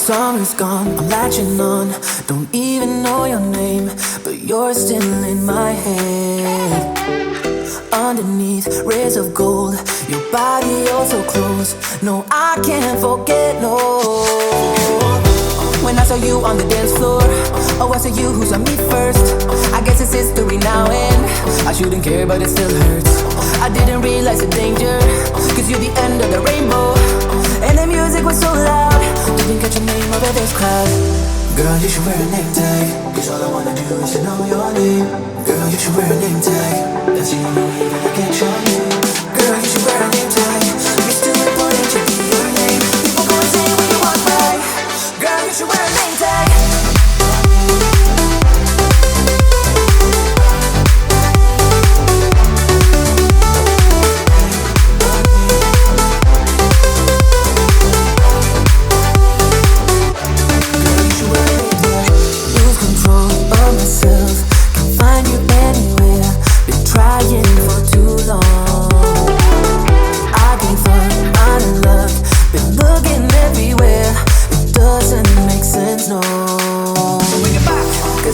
Summer's gone, I'm latching on. Don't even know your name, but you're still in my head. Underneath rays of gold, your body oh so close. No, I can't forget, no. When I saw you on the dance floor, oh, I saw you who saw me first. I guess it's history now and I shouldn't care, but it still hurts. I didn't realize the danger, cause you're the end of the rainbow. And the music was so loud, didn't catch your name over this crowd. Girl, you should wear a name tag, cause all I wanna do is to know your name. Girl, you should wear a name tag, that's the only way that I get your name. Girl, you should wear a name tag, it's too important to be your name. People go insane when you walk by. Girl, you should wear a name tag.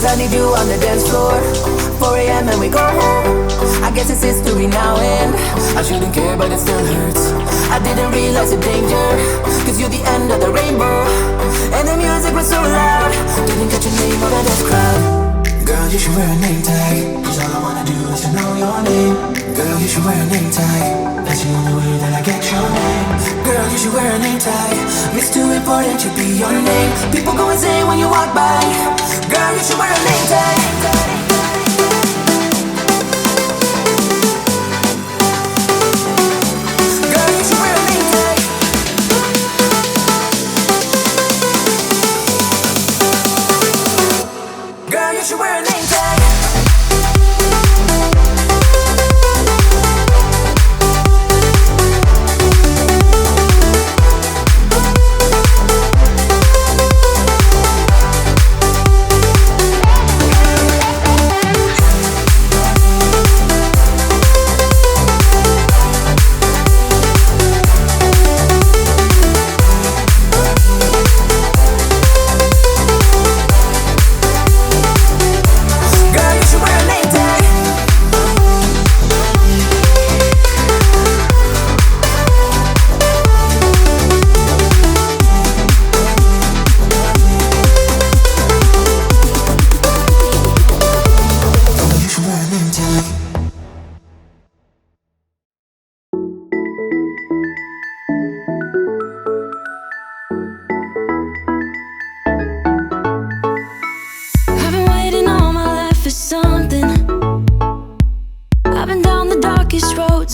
I need you on the dance floor, 4 a.m. and we go home. I guess it's history now and I shouldn't care, but it still hurts. I didn't realize the danger, cause you're the end of the rainbow. And the music was so loud, didn't catch your name over this crowd. Girl, you should wear a name tag, cause all I wanna do is to know your name. Girl, you should wear a name tag, that's the only way that I get your name. Girl, you should wear a name tag, it's too important to be your name. People go insane when you walk by. Girl, you should wear a name tag. Girl, you should wear a name tag. Girl, you should wear a name tag.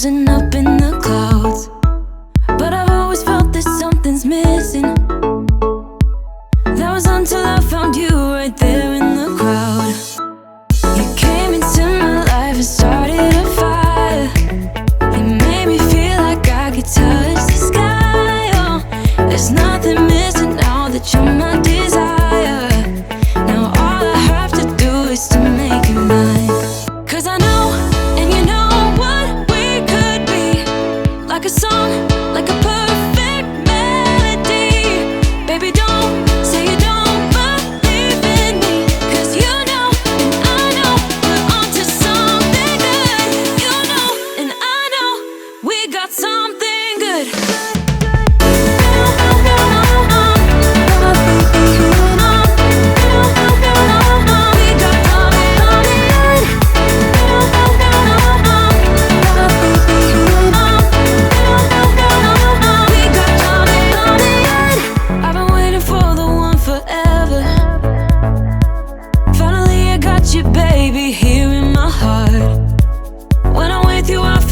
And up in the clouds, but I've always felt that something's missing. That was until I found you right there in the crowd. You came into my life and started a fire. You made me feel like I could touch the sky. Oh, there's nothing missing now that you're my desire. Now all I have to do is to make you mine. Cause I know, and you know what we could be. Like a song, like a perfect melody. Baby, don't say you don't believe in me. Cause you know, and I know, we're onto something good. You know, and I know, we got something good.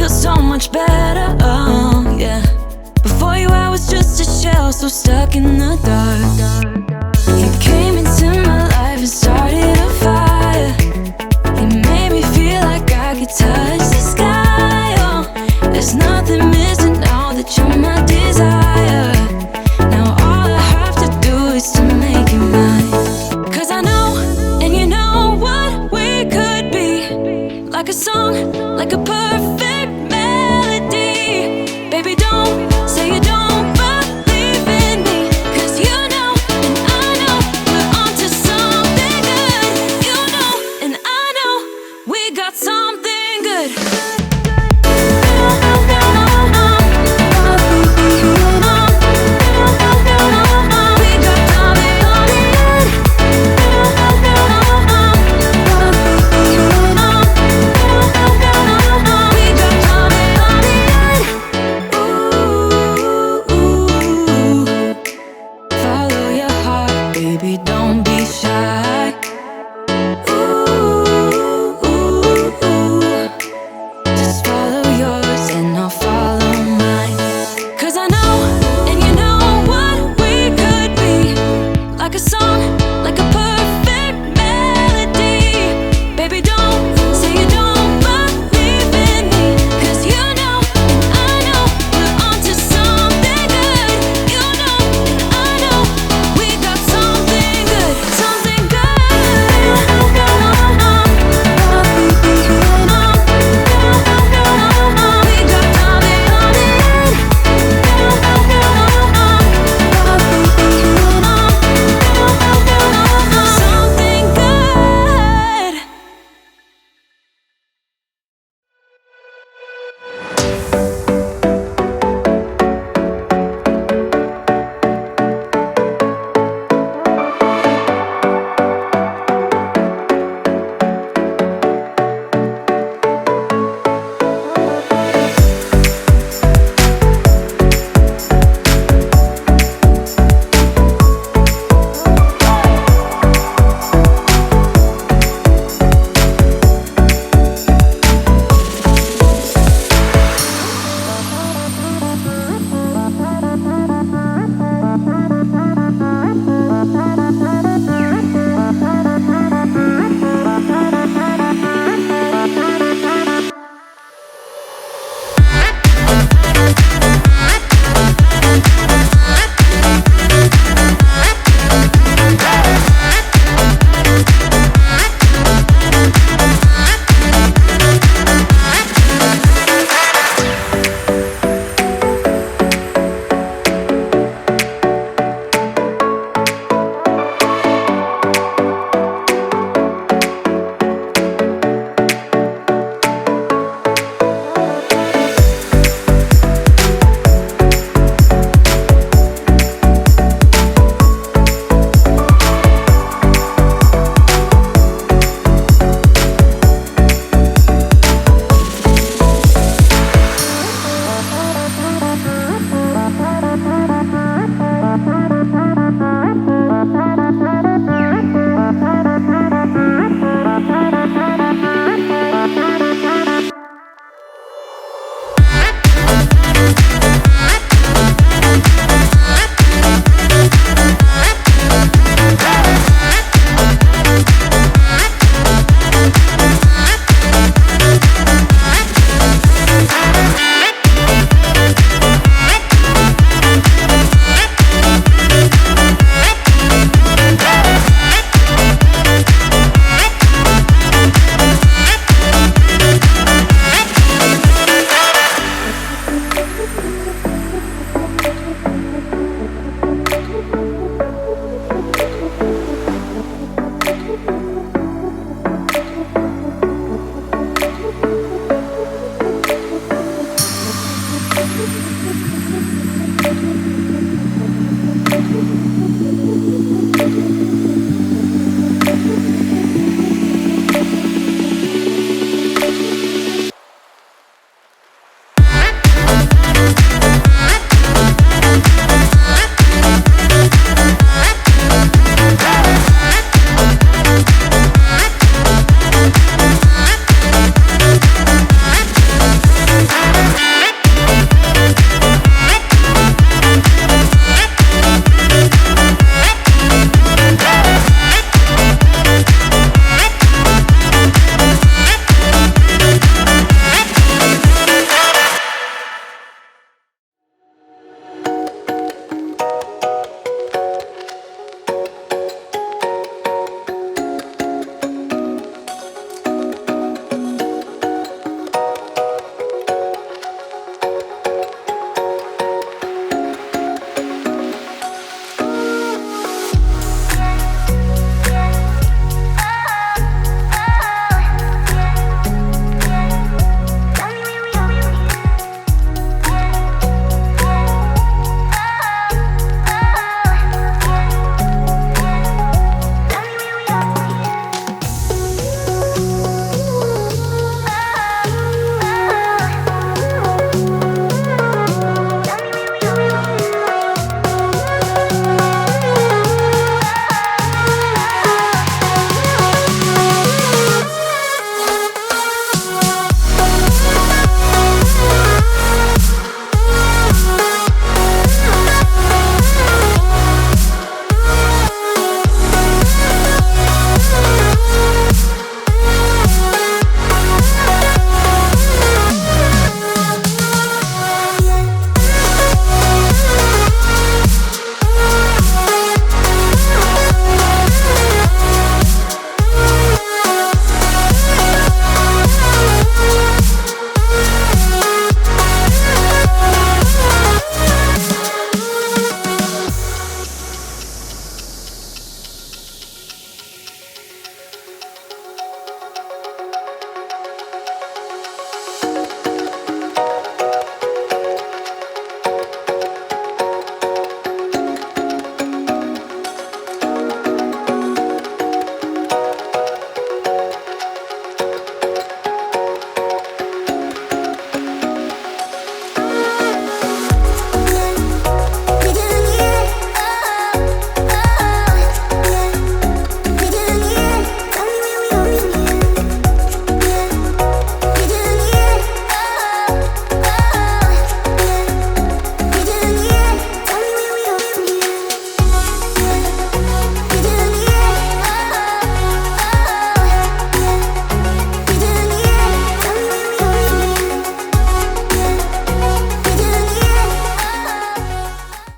So much better, oh yeah. Before you I was just a shell, so stuck in the dark. You came in